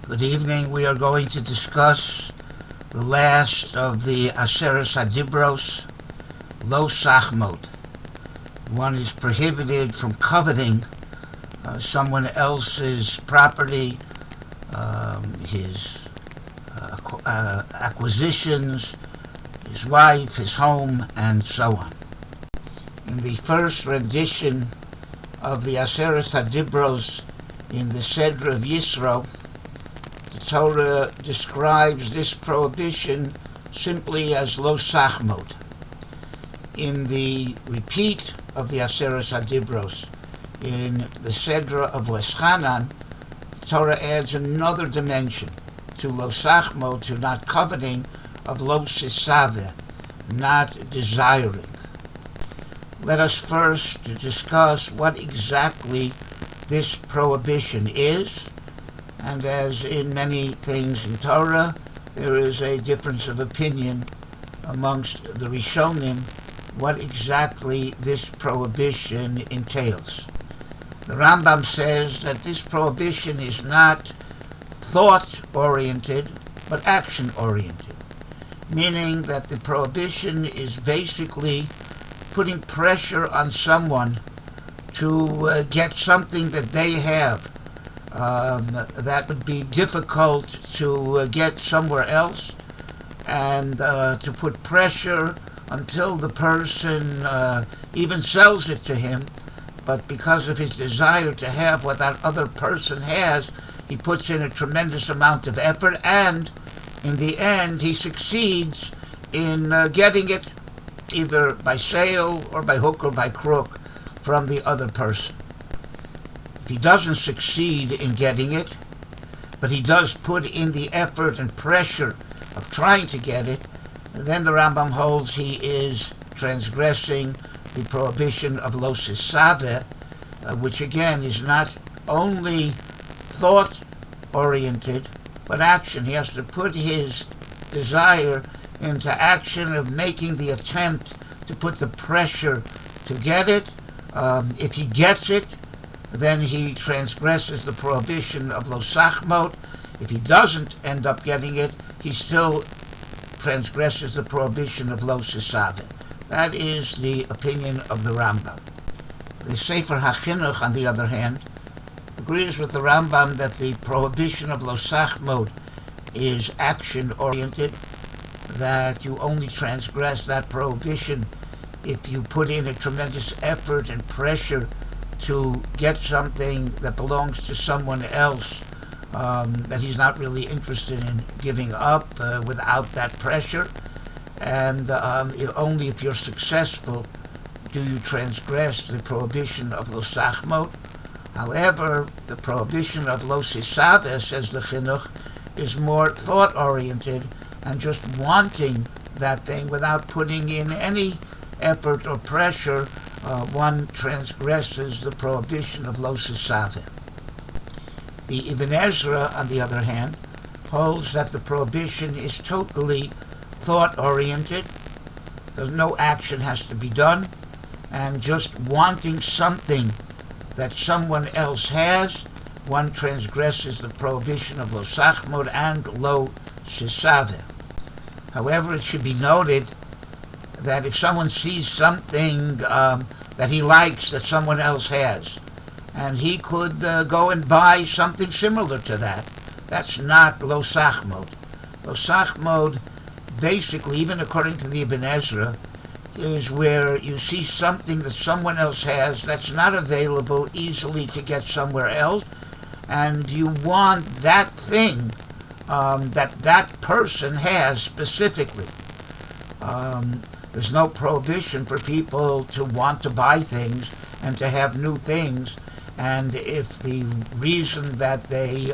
Good evening. We are going to discuss the last of the Aseres Hadibros, Lo Sachmod. One is prohibited from coveting someone else's property, his acquisitions, his wife, his home, and so on. In the first rendition of the Aseres Hadibros in the Sedra of Yisro, the Torah describes this prohibition simply as Lo Sachmod. In the repeat of the Aseres Hadibros, in the Sedra of Leschanan, the Torah adds another dimension to Lo Sachmod, to not coveting, of Lo Sisaveh, not desiring. Let us first discuss what exactly this prohibition is. And as in many things in Torah, there is a difference of opinion amongst the Rishonim what exactly this prohibition entails. The Rambam says that this prohibition is not thought-oriented, but action-oriented, meaning that the prohibition is basically putting pressure on someone to get something that they have that would be difficult to get somewhere else, and to put pressure until the person even sells it to him, but because of his desire to have what that other person has, he puts in a tremendous amount of effort, and in the end he succeeds in getting it either by sale or by hook or by crook from the other person. If he doesn't succeed in getting it, but he does put in the effort and pressure of trying to get it, then the Rambam holds he is transgressing the prohibition of Lo Sisaveh, which again is not only thought-oriented, but action. He has to put his desire into action of making the attempt to put the pressure to get it. If he gets it, then he transgresses the prohibition of Lo Sachmod. If he doesn't end up getting it, he still transgresses the prohibition of Lo Sisaveh. That is the opinion of the Rambam. The Sefer HaChinuch, on the other hand, agrees with the Rambam that the prohibition of Lo Sachmod is action-oriented, that you only transgress that prohibition if you put in a tremendous effort and pressure to get something that belongs to someone else that he's not really interested in giving up without that pressure. And only if you're successful do you transgress the prohibition of Lo Sachmod. However, the prohibition of Lo Sisaveh, says the Chinuch, is more thought-oriented and just wanting that thing without putting in any effort or pressure. One transgresses the prohibition of Lo Sisaveh. The Ibn Ezra, on the other hand, holds that the prohibition is totally thought-oriented. There's no action has to be done, and just wanting something that someone else has, one transgresses the prohibition of Lo Sachmod and Lo Sisaveh. However, it should be noted that if someone sees something that he likes that someone else has, and he could go and buy something similar to that, that's not Lo Sachmod. Lo Sachmod, basically, even according to the Ibn Ezra, is where you see something that someone else has that's not available easily to get somewhere else, and you want that thing that person has specifically. There's no prohibition for people to want to buy things and to have new things, and if the reason that they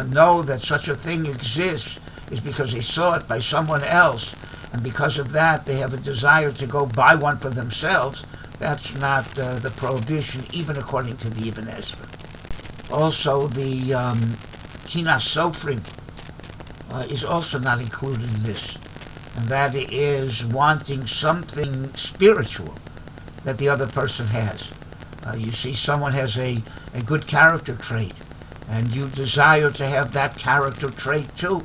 know that such a thing exists is because they saw it by someone else, and because of that they have a desire to go buy one for themselves, that's not the prohibition, even according to the Ibn Ezra. Also, the Kinas Sofrim is also not included in this, and that is wanting something spiritual that the other person has. You see someone has a good character trait, and you desire to have that character trait too.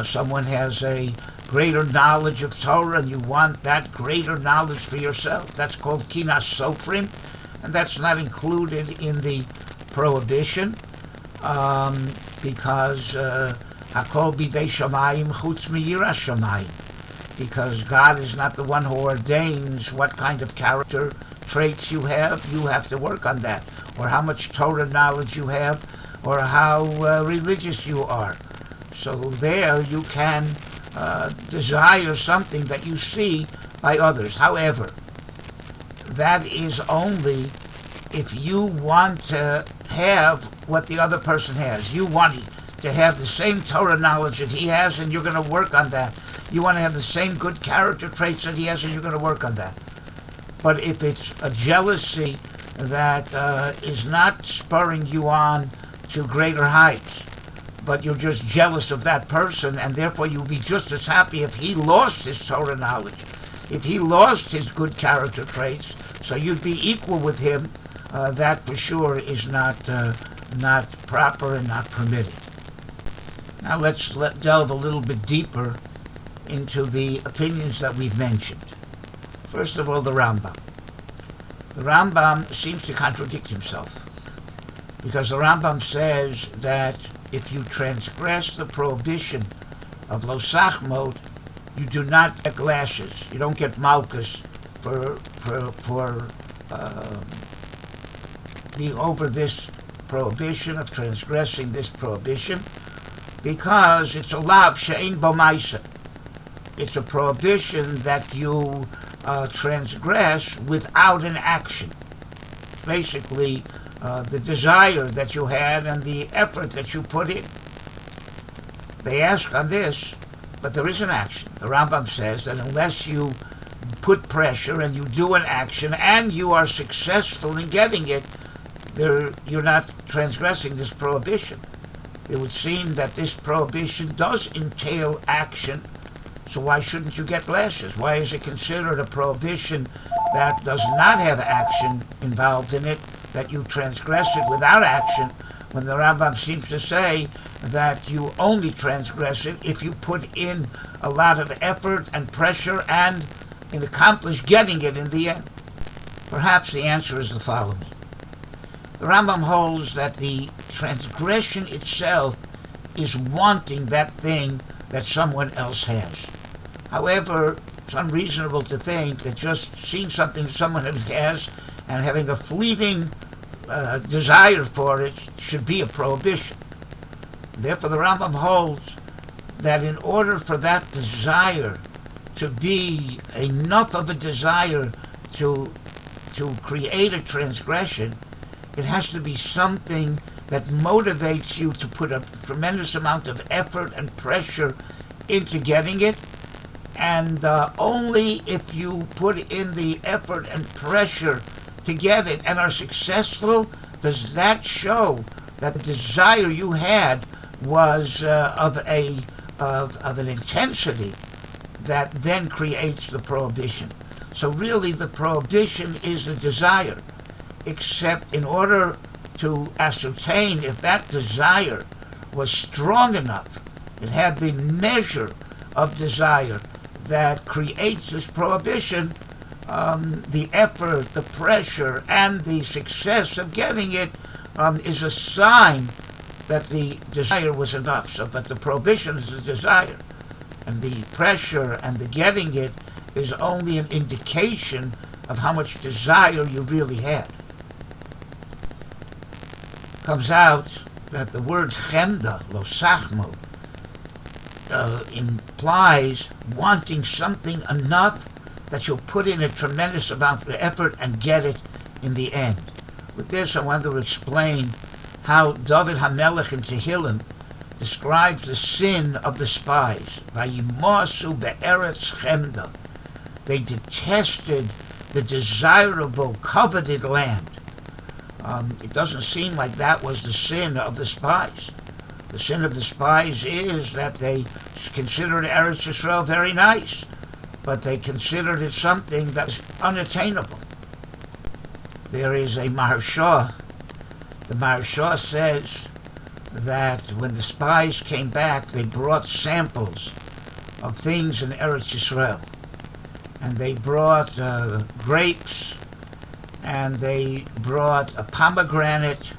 Someone has a greater knowledge of Torah, and you want that greater knowledge for yourself. That's called kinas sofrim, and that's not included in the prohibition, because hakol bidei shamayim chutz miyiras shamayim, because God is not the one who ordains what kind of character traits you have. You have to work on that, or how much Torah knowledge you have, or how religious you are. So there you can desire something that you see by others. However, that is only if you want to have what the other person has. You want to have the same Torah knowledge that he has, and you're going to work on that. You want to have the same good character traits that he has, and you're going to work on that. But if it's a jealousy that is not spurring you on to greater heights, but you're just jealous of that person, and therefore you'll be just as happy if he lost his Torah knowledge, if he lost his good character traits, so you'd be equal with him, that for sure is not proper and not permitted. Now let's delve a little bit deeper into the opinions that we've mentioned. First of all, the Rambam. The Rambam seems to contradict himself, because the Rambam says that if you transgress the prohibition of lo sachmod, you do not get lashes. You don't get malchus for being over this prohibition, of transgressing this prohibition, because it's a lav she'ein bo ma'aseh. It's a prohibition that you transgress without an action. Basically, the desire that you had and the effort that you put in. They ask on this, but there is an action. The Rambam says that unless you put pressure and you do an action and you are successful in getting it, you're not transgressing this prohibition. It would seem that this prohibition does entail action, so why shouldn't you get lashes? Why is it considered a prohibition that does not have action involved in it, that you transgress it without action, when the Rambam seems to say that you only transgress it if you put in a lot of effort and pressure and accomplish getting it in the end? Perhaps the answer is the following. The Rambam holds that the transgression itself is wanting that thing that someone else has. However, it's unreasonable to think that just seeing something someone else has and having a fleeting desire for it should be a prohibition. Therefore, the Rambam holds that in order for that desire to be enough of a desire to create a transgression, it has to be something that motivates you to put a tremendous amount of effort and pressure into getting it, and only if you put in the effort and pressure to get it and are successful does that show that the desire you had was of an intensity that then creates the prohibition. So really the prohibition is the desire, except in order to ascertain if that desire was strong enough, it had the measure of desire that creates this prohibition, the effort, the pressure, and the success of getting it is a sign that the desire was enough. So, but the prohibition is the desire, and the pressure and the getting it is only an indication of how much desire you really had. Comes out that the word chemda, lo sachmo, implies wanting something enough that you'll put in a tremendous amount of effort and get it in the end. With this, I want to explain how David HaMelech in Tehillim describes the sin of the spies. Vayimosu be'eretz chemda. They detested the desirable, coveted land. It doesn't seem like that was the sin of the spies. The sin of the spies is that they considered Eretz Yisrael very nice, but they considered it something that was unattainable. There is a Maharsha. The Maharsha says that when the spies came back, they brought samples of things in Eretz Yisrael. And they brought grapes, and they brought a pomegranate,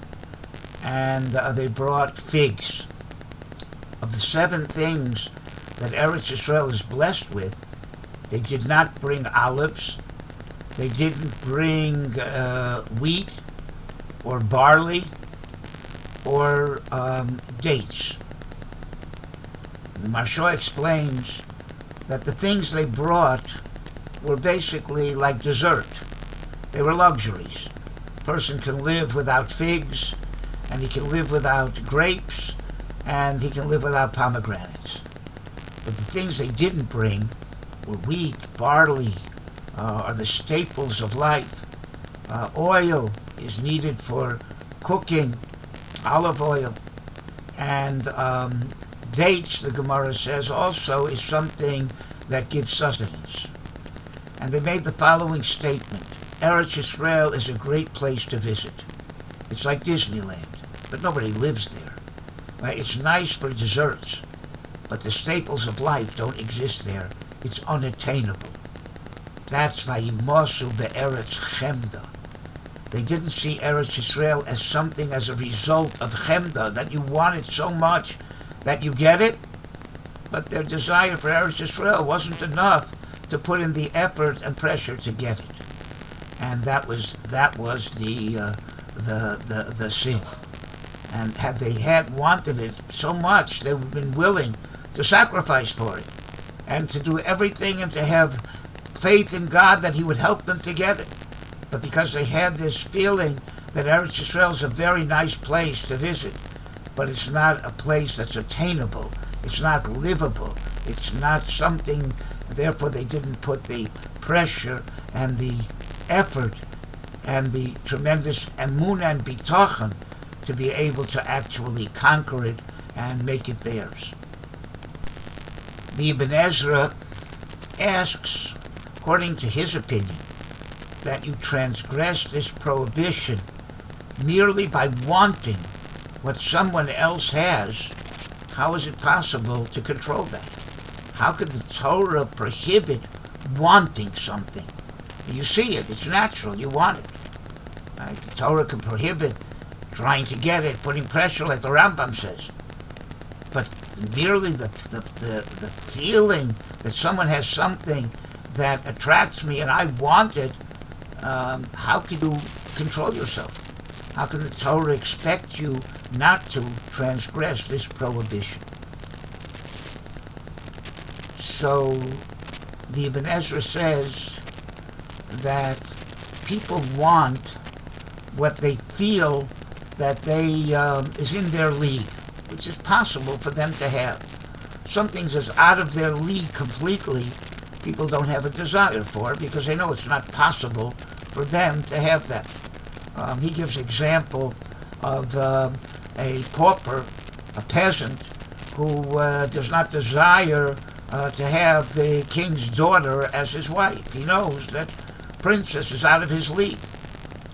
and they brought figs. Of the 7 things that Eretz Yisrael is blessed with, they did not bring olives, they didn't bring wheat or barley or dates. The Maharsha explains that the things they brought were basically like dessert. They were luxuries. A person can live without figs, and he can live without grapes, and he can live without pomegranates. But the things they didn't bring were wheat, barley, are the staples of life. Oil is needed for cooking, olive oil. And dates, the Gemara says, also is something that gives sustenance. And they made the following statement: Eretz Yisrael is a great place to visit. It's like Disneyland, but nobody lives there. Right? It's nice for desserts, but the staples of life don't exist there. It's unattainable. That's Vayimasu be'eretz chemda. They didn't see Eretz Yisrael as something as a result of chemda, that you want it so much that you get it, but their desire for Eretz Yisrael wasn't enough to put in the effort and pressure to get it. And that was the sin. And had they wanted it so much, they would have been willing to sacrifice for it and to do everything and to have faith in God that He would help them to get it. But because they had this feeling that Eretz Yisrael is a very nice place to visit, but it's not a place that's attainable, it's not livable, it's not something, therefore they didn't put the pressure and the effort and the tremendous emunah and bitachon to be able to actually conquer it and make it theirs. The Ibn Ezra asks, according to his opinion, that you transgress this prohibition merely by wanting what someone else has. How is it possible to control that? How could the Torah prohibit wanting something? You see it, it's natural, you want it. Right? The Torah can prohibit trying to get it, putting pressure, like the Rambam says. But merely the feeling that someone has something that attracts me and I want it, how can you control yourself? How can the Torah expect you not to transgress this prohibition? So the Ibn Ezra says that people want what they feel that they is in their league, which is possible for them to have. Something that's out of their league completely, people don't have a desire for, because they know it's not possible for them to have that. He gives example of a pauper, a peasant, who does not desire to have the king's daughter as his wife. He knows that princess is out of his league.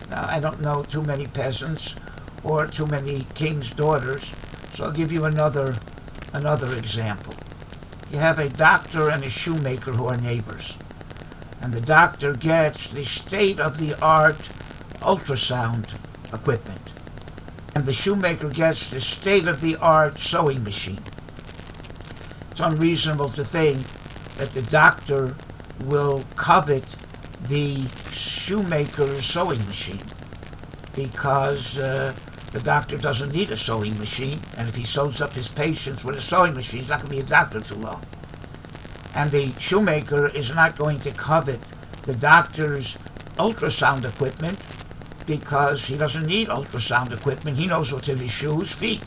Now, I don't know too many peasants or too many king's daughters, so I'll give you another example. You have a doctor and a shoemaker who are neighbors, and the doctor gets the state-of-the-art ultrasound equipment, and the shoemaker gets the state-of-the-art sewing machine. It's unreasonable to think that the doctor will covet the shoemaker's sewing machine, because the doctor doesn't need a sewing machine, and if he sews up his patients with a sewing machine, he's not going to be a doctor too long. And the shoemaker is not going to covet the doctor's ultrasound equipment, because he doesn't need ultrasound equipment. He knows what's in his shoes, feet.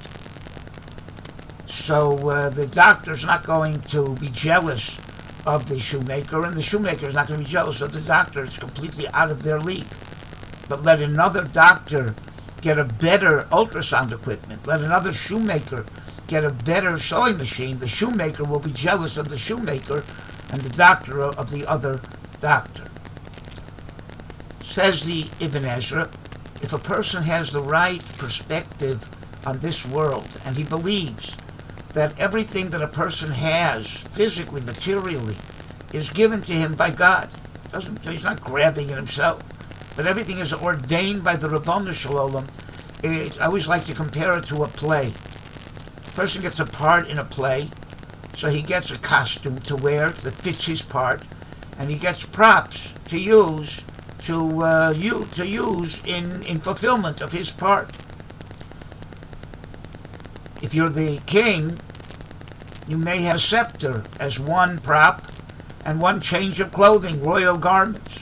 So the doctor's not going to be jealous of the shoemaker, and the shoemaker is not going to be jealous of the doctor. It's completely out of their league. But let another doctor get a better ultrasound equipment, let another shoemaker get a better sewing machine, the shoemaker will be jealous of the shoemaker and the doctor of the other doctor. Says the Ibn Ezra, if a person has the right perspective on this world, and he believes that everything that a person has, physically, materially, is given to him by God. He's not grabbing it himself, but everything is ordained by the Ribono Shel Olam. I always like to compare it to a play. A person gets a part in a play, so he gets a costume to wear that fits his part, and he gets props to use in fulfillment of his part. If you're the king, you may have a scepter as one prop and one change of clothing, royal garments.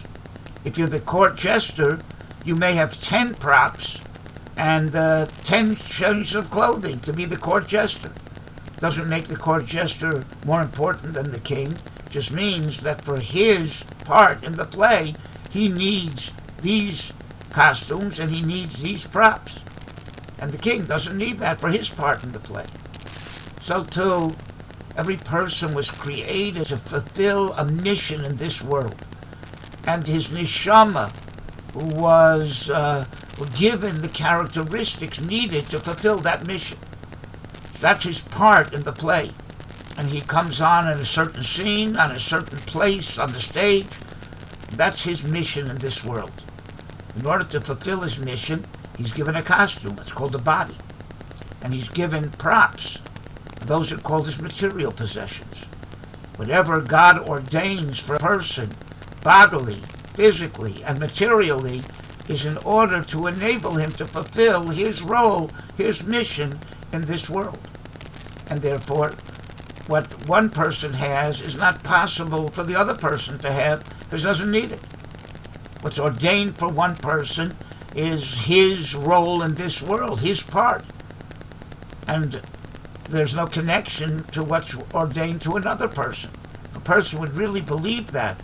If you're the court jester, you may have 10 props and 10 changes of clothing to be the court jester. Doesn't make the court jester more important than the king. Just means that for his part in the play, he needs these costumes and he needs these props. And the king doesn't need that for his part in the play. So too, every person was created to fulfill a mission in this world. And his neshama was given the characteristics needed to fulfill that mission. That's his part in the play. And he comes on in a certain scene, on a certain place, on the stage. That's his mission in this world. In order to fulfill his mission, he's given a costume. It's called a body. And he's given props. Those are called his material possessions. Whatever God ordains for a person, bodily, physically, and materially, is in order to enable him to fulfill his role, his mission in this world. And therefore, what one person has is not possible for the other person to have because he doesn't need it. What's ordained for one person is his role in this world, his part. And there's no connection to what's ordained to another person. If a person would really believe that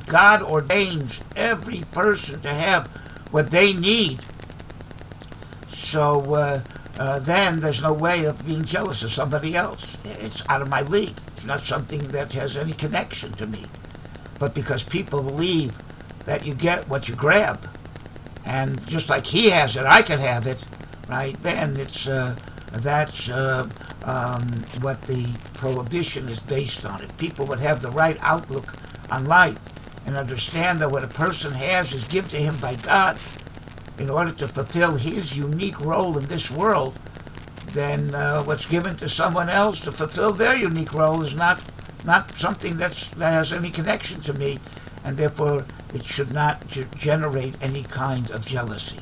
God ordains every person to have what they need, so then there's no way of being jealous of somebody else. It's out of my league. It's not something that has any connection to me. But because people believe that you get what you grab, and just like he has it, I can have it, right? Then it's that's what the prohibition is based on. If people would have the right outlook on life and understand that what a person has is given to him by God in order to fulfill his unique role in this world, then what's given to someone else to fulfill their unique role is not something that has any connection to me, and therefore it should not generate any kind of jealousy.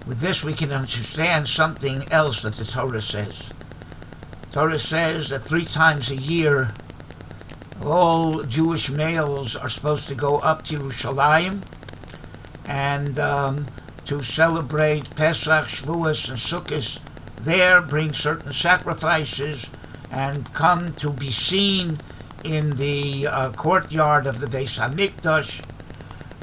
With this, we can understand something else that the Torah says. The Torah says that 3 times a year, all Jewish males are supposed to go up to Yerushalayim and to celebrate Pesach, Shavuos, and Sukkot there, bring certain sacrifices, and come to be seen in the courtyard of the Beis HaMikdash,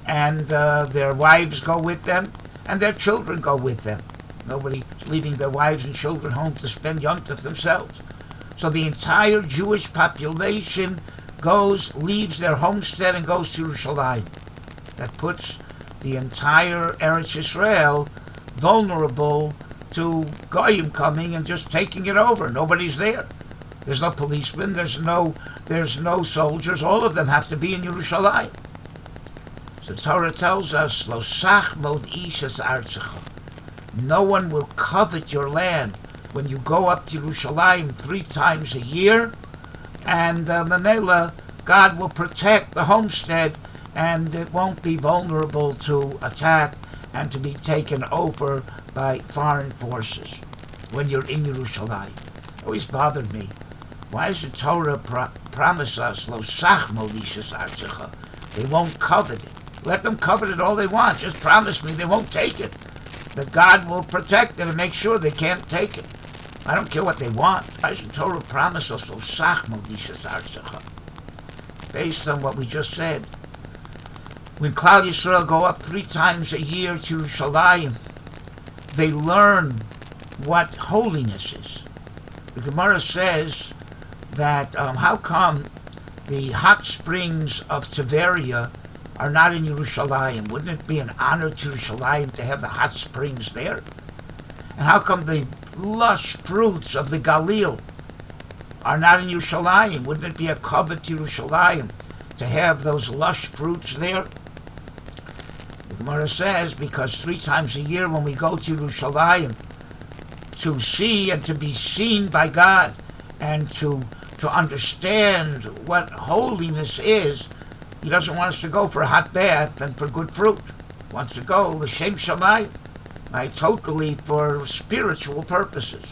and their wives go with them, and their children go with them. Nobody's leaving their wives and children home to spend Yom Tov themselves. So the entire Jewish population leaves their homestead and goes to Yerushalayim. That puts the entire Eretz Yisrael vulnerable to Goyim coming and just taking it over. Nobody's there. There's no policemen, there's no soldiers. All of them have to be in Yerushalayim. So the Torah tells us, Lo sachmod ish es artzecha. No one will covet your land when you go up to Yerushalayim 3 times a year, and Mamela, God will protect the homestead, and it won't be vulnerable to attack and to be taken over by foreign forces when you're in Yerushalayim. It always bothered me. Why does the Torah promise us, Lo sachmod ish es artzecha? They won't covet it. Let them covet it all they want. Just promise me they won't take it. That God will protect it and make sure they can't take it. I don't care what they want. Why does the Torah promise us, Lo sachmod ish es artzecha? Based on what we just said. When Klal Yisrael go up 3 times a year to Yerushalayim, they learn what holiness is. The Gemara says that how come the hot springs of Tiberia are not in Yerushalayim? Wouldn't it be an honor to Yerushalayim to have the hot springs there? And how come the lush fruits of the Galil are not in Yerushalayim? Wouldn't it be a covet to Yerushalayim to have those lush fruits there? The Gemara says, because 3 times a year when we go to Yerushalayim to see and to be seen by God and to understand what holiness is, He doesn't want us to go for a hot bath and for good fruit. He wants to go l'shem shamayim, right, totally for spiritual purposes.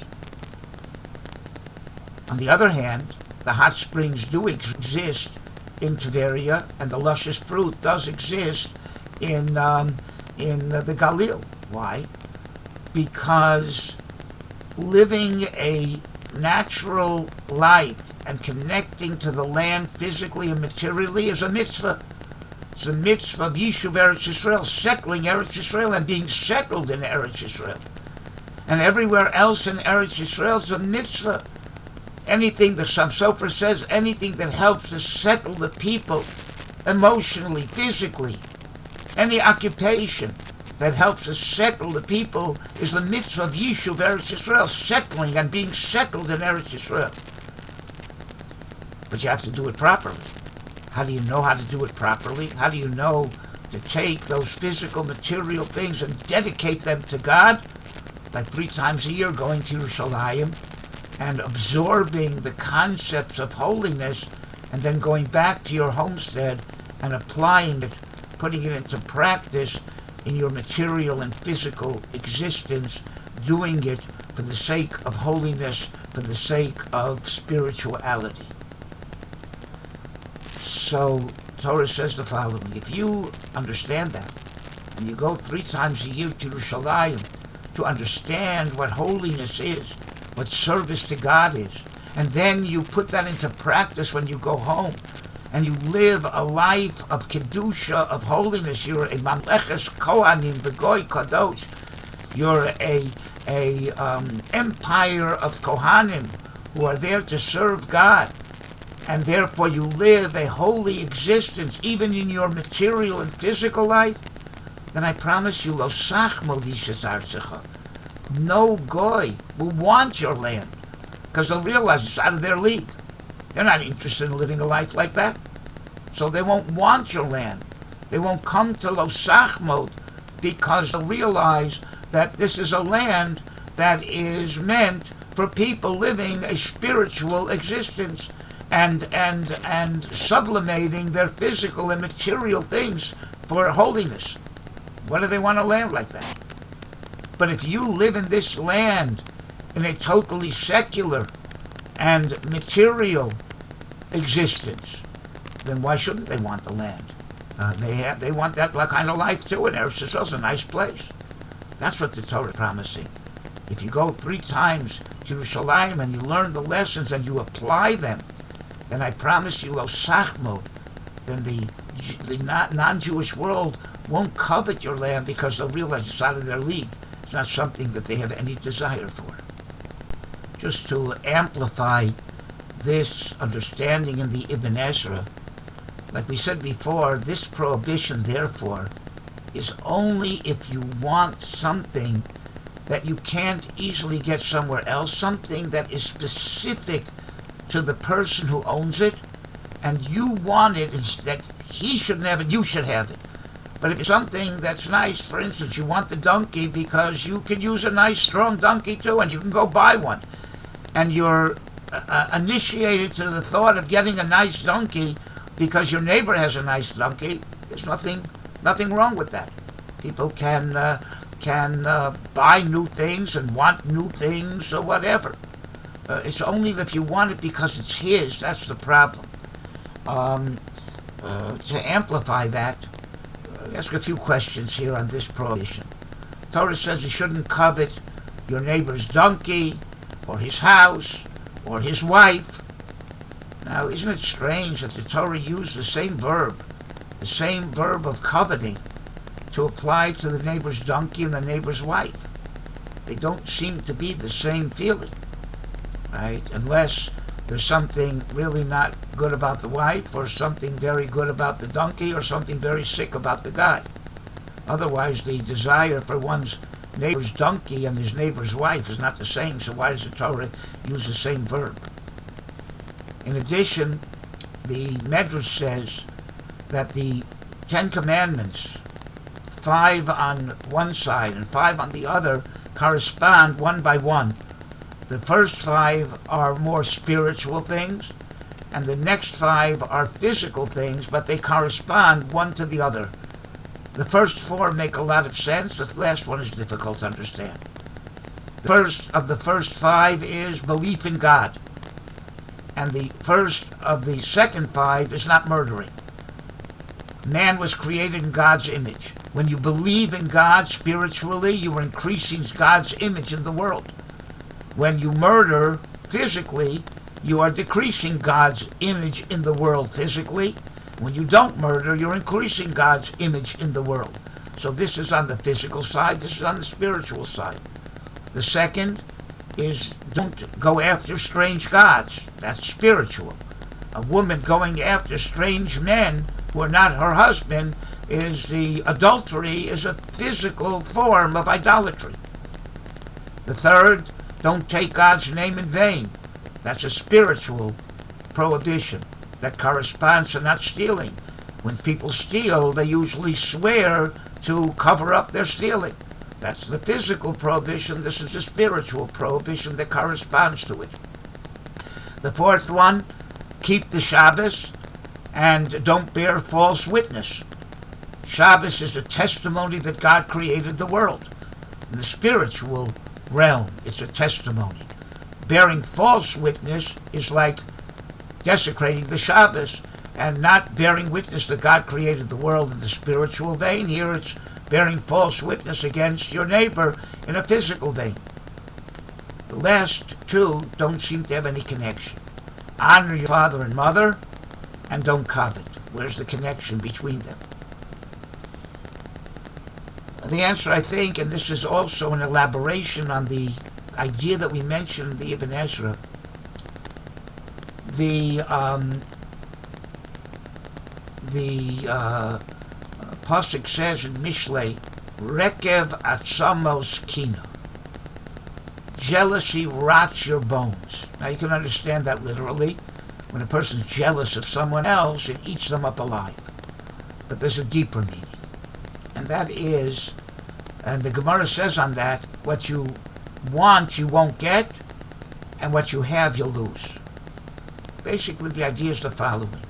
On the other hand, the hot springs do exist in Tveria, and the luscious fruit does exist in the Galil. Why? Because living a natural life and connecting to the land physically and materially is a mitzvah. It's a mitzvah of Yishuv Eretz Yisrael, settling Eretz Yisrael and being settled in Eretz Yisrael. And everywhere else in Eretz Yisrael is a mitzvah. Anything, the Sam Sofer says, anything that helps to settle the people emotionally, physically, any occupation that helps to settle the people is the mitzvah of Yishuv Eretz Yisrael, settling and being settled in Eretz Yisrael. But you have to do it properly. How do you know how to do it properly? How do you know to take those physical, material things and dedicate them to God? By 3 times a year going to Yerushalayim and absorbing the concepts of holiness and then going back to your homestead and applying it, putting it into practice in your material and physical existence, doing it for the sake of holiness, for the sake of spirituality. So Torah says the following: if you understand that, and you go 3 times a year to Yerushalayim to understand what holiness is, what service to God is, and then you put that into practice when you go home, and you live a life of kedusha, of holiness. You're a mamleches kohanim v'goy kadosh. You're a empire of kohanim who are there to serve God, and therefore you live a holy existence even in your material and physical life. Then I promise you, lo sachmo lishes artzecha. No goy will want your land, because they'll realize it's out of their league. They're not interested in living a life like that. So they won't want your land. They won't come to Lo Sachmod because they'll realize that this is a land that is meant for people living a spiritual existence and sublimating their physical and material things for holiness. Why do they want a land like that? But if you live in this land in a totally secular and material existence, then why shouldn't they want the land? They want that kind of life too, and Eretz Yisrael is a nice place. That's what the Torah is promising. If you go 3 times to Yerushalayim and you learn the lessons and you apply them, then I promise you, lo sachmo, then the non-Jewish world won't covet your land because they'll realize it's out of their league. It's not something that they have any desire for. Just to amplify this understanding in the Ibn Ezra, like we said before, this prohibition, therefore, is only if you want something that you can't easily get somewhere else, something that is specific to the person who owns it, and you want it, that he shouldn't have it, you should have it. But if it's something that's nice, for instance, you want the donkey because you could use a nice, strong donkey too, and you can go buy one, and you're initiated to the thought of getting a nice donkey because your neighbor has a nice donkey, there's nothing wrong with that. People can buy new things and want new things or whatever. It's only if you want it because it's his, that's the problem. To amplify that, ask a few questions here on this prohibition. Torah says you shouldn't covet your neighbor's donkey or his house or his wife. Now, isn't it strange that the Torah used the same verb of coveting, to apply to the neighbor's donkey and the neighbor's wife? They don't seem to be the same feeling, right? Unless there's something really not good about the wife, or something very good about the donkey, or something very sick about the guy. Otherwise, the desire for one's neighbor's donkey and his neighbor's wife is not the same, so why does the Torah use the same verb? In addition, the Medrash says that the 10 Commandments, 5 on one side and 5 on the other, correspond one by one. The first 5 are more spiritual things, and the next 5 are physical things, but they correspond one to the other. The first 4 make a lot of sense. The last one is difficult to understand. The first 5 is belief in God. And the first of the second 5 is not murdering. Man was created in God's image. When you believe in God spiritually, you are increasing God's image in the world. When you murder physically, you are decreasing God's image in the world physically. When you don't murder, you're increasing God's image in the world. So this is on the physical side, this is on the spiritual side. The second is don't go after strange gods. That's spiritual. A woman going after strange men who are not her husband adultery is a physical form of idolatry. The third, don't take God's name in vain. That's a spiritual prohibition that corresponds to not stealing. When people steal, they usually swear to cover up their stealing. That's the physical prohibition. This is the spiritual prohibition that corresponds to it. The fourth one, keep the Shabbos and don't bear false witness. Shabbos is a testimony that God created the world. In the spiritual realm, it's a testimony. Bearing false witness is like desecrating the Shabbos and not bearing witness that God created the world in the spiritual vein. Here it's bearing false witness against your neighbor in a physical vein. The last 2 don't seem to have any connection. Honor your father and mother and don't covet. Where's the connection between them? The answer, I think, and this is also an elaboration on the idea that we mentioned in the Ibn Ezra, the Pasuk says in Mishlei, Rekev atzamos kina. Jealousy rots your bones. Now you can understand that literally. When a person's jealous of someone else, it eats them up alive. But there's a deeper meaning. And that is, and the Gemara says on that, what you want you won't get, and what you have you'll lose. Basically the idea is the following.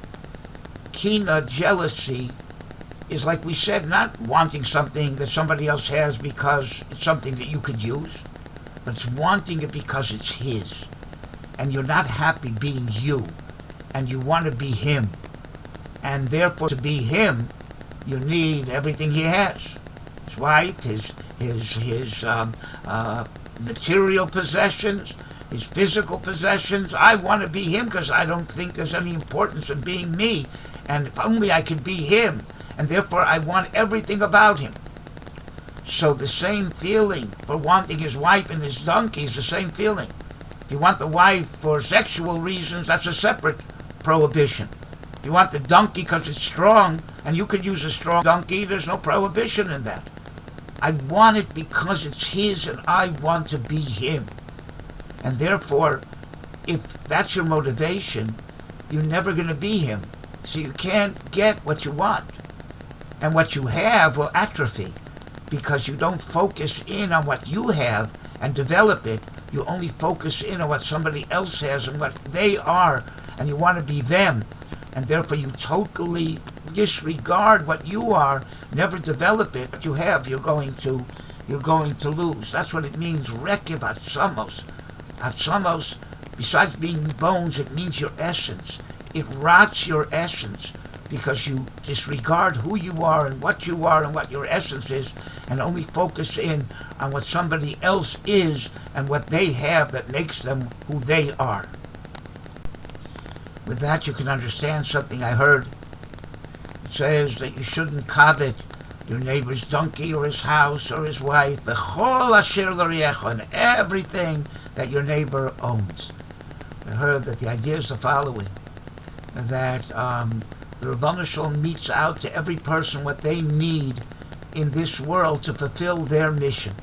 Kina, jealousy, is like we said, not wanting something that somebody else has because it's something that you could use, but it's wanting it because it's his. And you're not happy being you, and you want to be him. And therefore, to be him, you need everything he has. His wife, his material possessions, his physical possessions. I want to be him because I don't think there's any importance in being me. And if only I could be him. And therefore I want everything about him. So the same feeling for wanting his wife and his donkey is the same feeling. If you want the wife for sexual reasons, that's a separate prohibition. If you want the donkey because it's strong, and you could use a strong donkey, there's no prohibition in that. I want it because it's his and I want to be him. And therefore, if that's your motivation, you're never going to be him. So you can't get what you want. And what you have will atrophy because you don't focus in on what you have and develop it. You only focus in on what somebody else has and what they are, and you want to be them. And therefore you totally disregard what you are, never develop it. What you have, you're going to lose. That's what it means, rekev atzamos. Atzamos, besides being bones, it means your essence. It rots your essence because you disregard who you are and what your essence is, and only focus in on what somebody else is and what they have that makes them who they are. With that, you can understand something I heard. It says that you shouldn't covet your neighbor's donkey or his house or his wife, b'chol asher l'riecho, and everything that your neighbor owns. I heard that the idea is the following, that the Rebbeinu Shalom meets out to every person what they need in this world to fulfill their mission.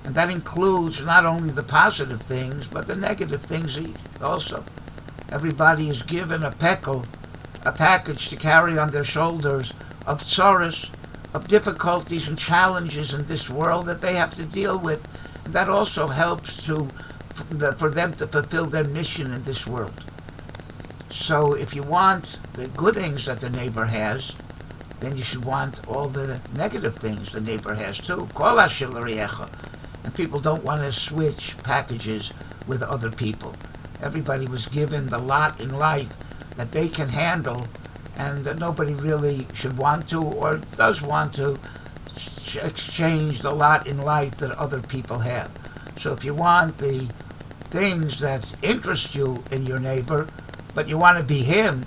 And that includes not only the positive things, but the negative things also. Everybody is given a package to carry on their shoulders of sorrows, of difficulties and challenges in this world that they have to deal with. And that also helps for them to fulfill their mission in this world. So if you want the good things that the neighbor has, then you should want all the negative things the neighbor has too. Kol asher l're'echa. And people don't want to switch packages with other people. Everybody was given the lot in life that they can handle, and that nobody really should want to or does want to exchange the lot in life that other people have. So if you want the things that interest you in your neighbor, but you want to be him,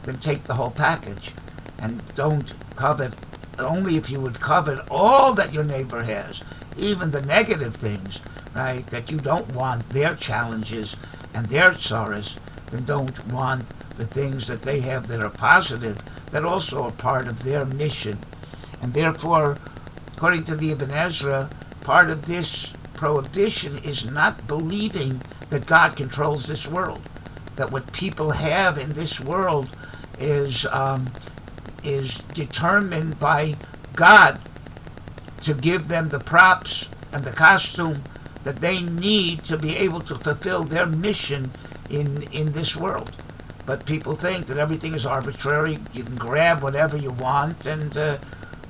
then take the whole package. And don't covet, only if you would covet all that your neighbor has, even the negative things, right, that you don't want their challenges and their sorrows, then don't want the things that they have that are positive, that also are part of their mission. And therefore, according to the Ibn Ezra, part of this prohibition is not believing that God controls this world, that what people have in this world is determined by God to give them the props and the costume that they need to be able to fulfill their mission in this world. But people think that everything is arbitrary. You can grab whatever you want, and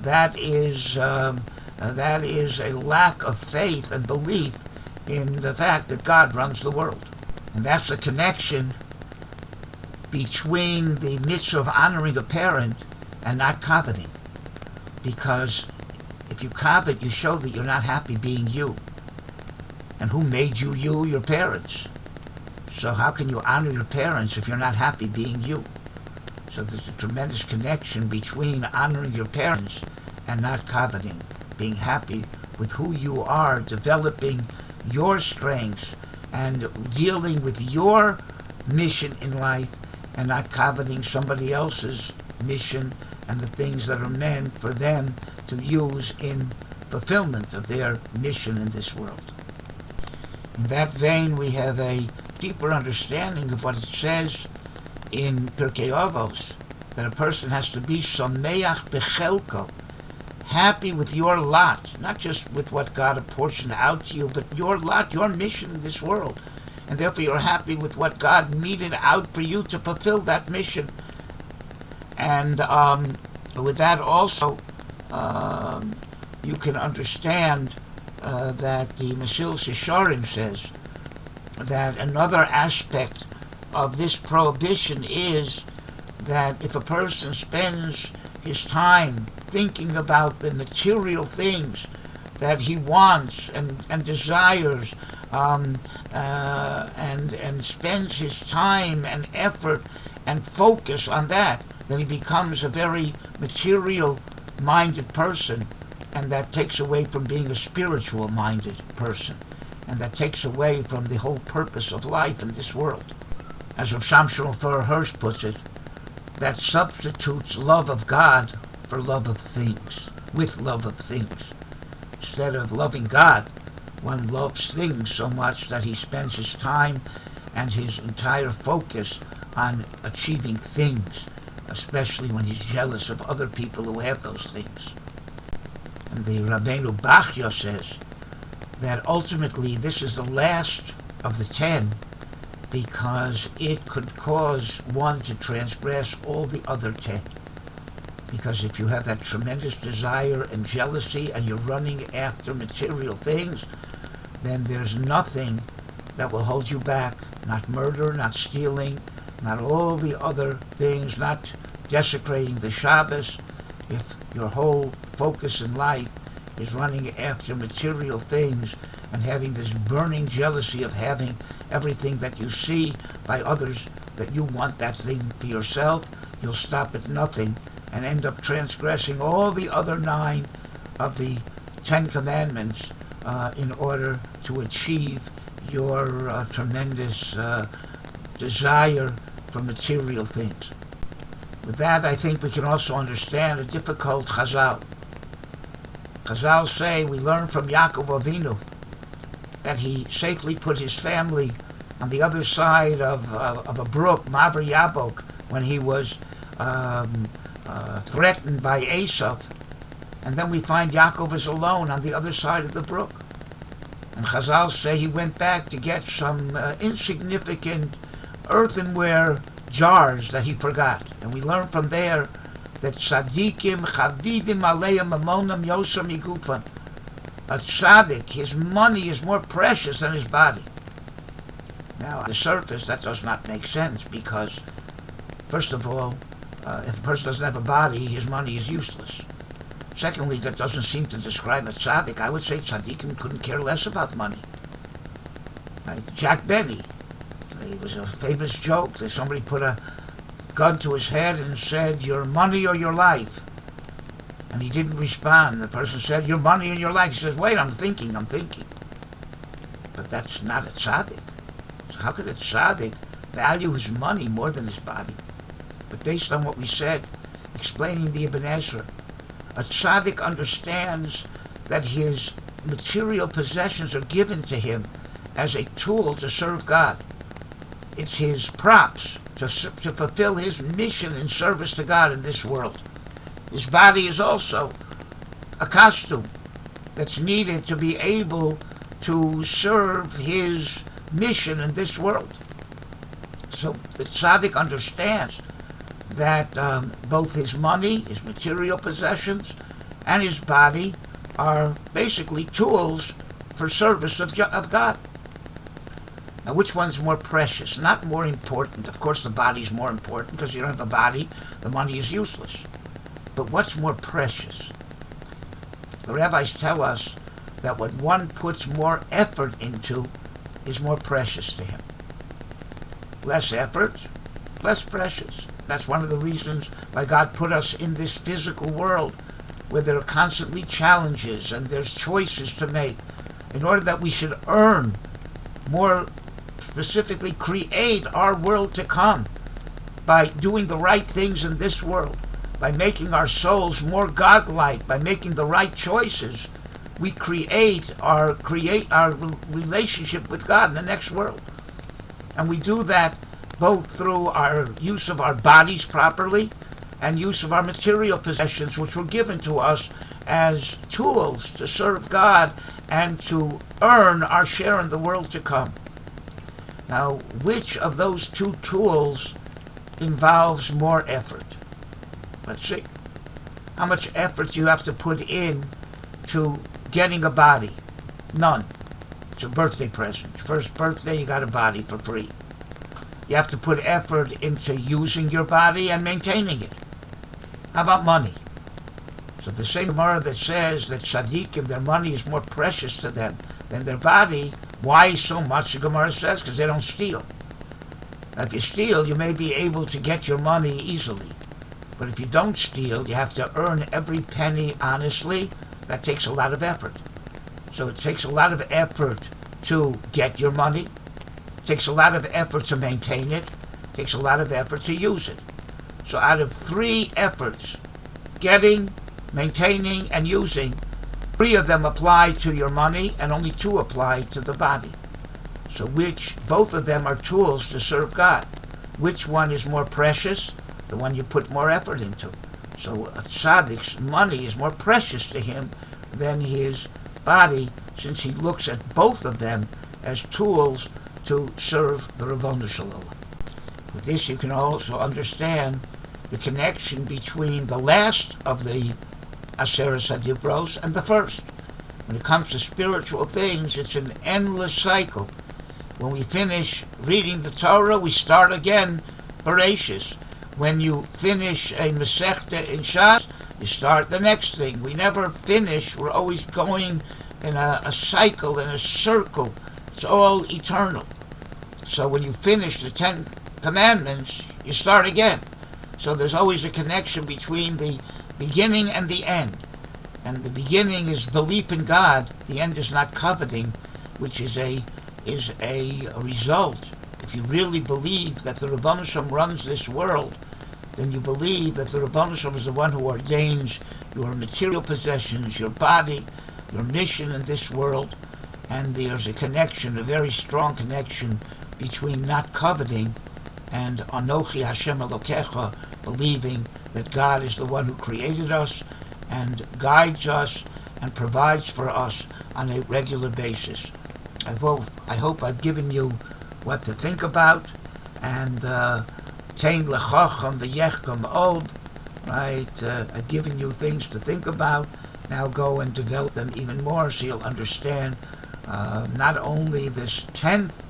that is a lack of faith and belief in the fact that God runs the world. And that's the connection between the mitzvah of honoring a parent and not coveting. Because if you covet, you show that you're not happy being you. And who made you you? Your parents. So how can you honor your parents if you're not happy being you? So there's a tremendous connection between honoring your parents and not coveting, being happy with who you are, developing your strengths, and dealing with your mission in life, and not coveting somebody else's mission and the things that are meant for them to use in fulfillment of their mission in this world. In that vein, we have a deeper understanding of what it says in Pirkei Avos, that a person has to be sameach bechelko, happy with your lot, not just with what God apportioned out to you, but your lot, your mission in this world. And therefore you're happy with what God meted out for you to fulfill that mission. And with that also, you can understand that the Mesilas Yesharim says that another aspect of this prohibition is that if a person spends his time thinking about the material things that he wants and desires, and spends his time and effort and focus on that, then he becomes a very material-minded person, and that takes away from being a spiritual-minded person, and that takes away from the whole purpose of life in this world. As Rav Shamshon Hirsch puts it, that substitutes love of God for love of things, with love of things. Instead of loving God, one loves things so much that he spends his time and his entire focus on achieving things, especially when he's jealous of other people who have those things. And the Rabbeinu Bachya says that ultimately this is the last of the 10 because it could cause one to transgress all the other 10. Because if you have that tremendous desire and jealousy and you're running after material things, then there's nothing that will hold you back. Not murder, not stealing, not all the other things, not desecrating the Shabbos. If your whole focus in life is running after material things and having this burning jealousy of having everything that you see by others, that you want that thing for yourself, you'll stop at nothing and end up transgressing all the other 9 of the 10 commandments in order to achieve your tremendous desire for material things. With that, I think we can also understand a difficult Chazal. Chazal say we learn from Yaakov Avinu that he safely put his family on the other side of a brook, Maver Yabok, when he was threatened by Esav. And then we find Yaakov is alone on the other side of the brook. And Chazal say he went back to get some insignificant earthenware jars that he forgot. And we learn from there that tzaddikim chavivim aleim mamonam yosam yigufan. A tzaddik, his money is more precious than his body. Now, on the surface, that does not make sense because, first of all, if a person doesn't have a body, his money is useless. Secondly, that doesn't seem to describe a tzaddik. I would say tzaddikim couldn't care less about money. Like Jack Benny. It was a famous joke that somebody put a gun to his head and said, your money or your life. And he didn't respond. The person said, your money or your life. He says, wait, I'm thinking. But that's not a tzaddik. So how could a tzaddik value his money more than his body? But based on what we said, explaining the Ibn Ezra, a tzaddik understands that his material possessions are given to him as a tool to serve God. It's his props to fulfill his mission in service to God in this world. His body is also a costume that's needed to be able to serve his mission in this world. So the tzaddik understands that both his money, his material possessions, and his body are basically tools for service of God. Now, which one's more precious? Not more important. Of course, the body's more important because you don't have a body, the money is useless. But what's more precious? The rabbis tell us that what one puts more effort into is more precious to him. Less effort, less precious. That's one of the reasons why God put us in this physical world where there are constantly challenges and there's choices to make in order that we should earn, more specifically create our world to come by doing the right things in this world, by making our souls more godlike, by making the right choices. We create our relationship with God in the next world. And we do that both through our use of our bodies properly and use of our material possessions, which were given to us as tools to serve God and to earn our share in the world to come. Now, which of those two tools involves more effort? Let's see. How much effort do you have to put in to getting a body? None. It's a birthday present. Your first birthday, you got a body for free. You have to put effort into using your body and maintaining it. How about money? So the same Gemara that says that tzaddikim, their money is more precious to them than their body. Why so much? The Gemara says because they don't steal. Now, if you steal, you may be able to get your money easily. But if you don't steal, you have to earn every penny honestly. That takes a lot of effort. So it takes a lot of effort to get your money. It takes a lot of effort to maintain it. It takes a lot of effort to use it. So out of 3 efforts, getting, maintaining, and using, 3 of them apply to your money and only 2 apply to the body. So both of them are tools to serve God. Which one is more precious? The one you put more effort into. So a tzaddik's money is more precious to him than his body, since he looks at both of them as tools to serve the Ribono Shel Olam. With this, you can also understand the connection between the last of the Aseret HaDibros and the first. When it comes to spiritual things, it's an endless cycle. When we finish reading the Torah, we start again, Bereshis. When you finish a Masechta in Shas, you start the next thing. We never finish. We're always going in a cycle, in a circle. It's all eternal. So when you finish the 10 Commandments, you start again. So there's always a connection between the beginning and the end. And the beginning is belief in God. The end is not coveting, which is a result. If you really believe that the Ribono Shel Olam runs this world, then you believe that the Ribono Shel Olam is the one who ordains your material possessions, your body, your mission in this world, and there's a connection, a very strong connection, between not coveting and Anochi Hashem Elokecha, believing that God is the one who created us and guides us and provides for us on a regular basis. I hope I've given you what to think about, and Tein Lechacham V'Yechgam Od, right? I've given you things to think about. Now go and develop them even more, so you'll understand not only this 10th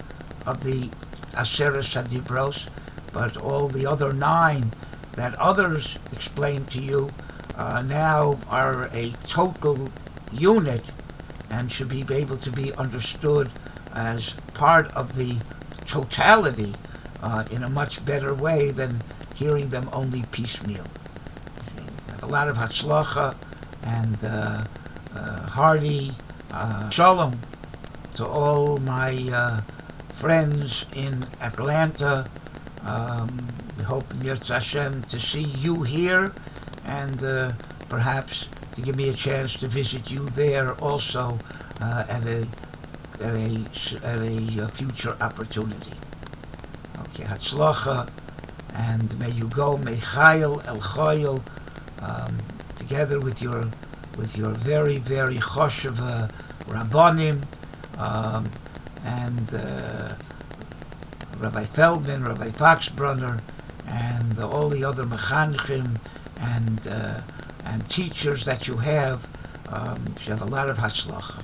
of the Aseres Hadibros, but all the other 9 that others explained to you now are a total unit and should be able to be understood as part of the totality in a much better way than hearing them only piecemeal. I have a lot of hatzlacha and hearty shalom to all my friends in Atlanta. We hope in Yirtzeh Hashem to see you here, and perhaps to give me a chance to visit you there also at a future opportunity. Okay, Hatzlacha, and may you go Mechayel El Chayel together with your very very choshev Rabbanim and Rabbi Feldman, Rabbi Foxbrunner, and all the other mechanchim and teachers that you have. You have a lot of hatzlacha.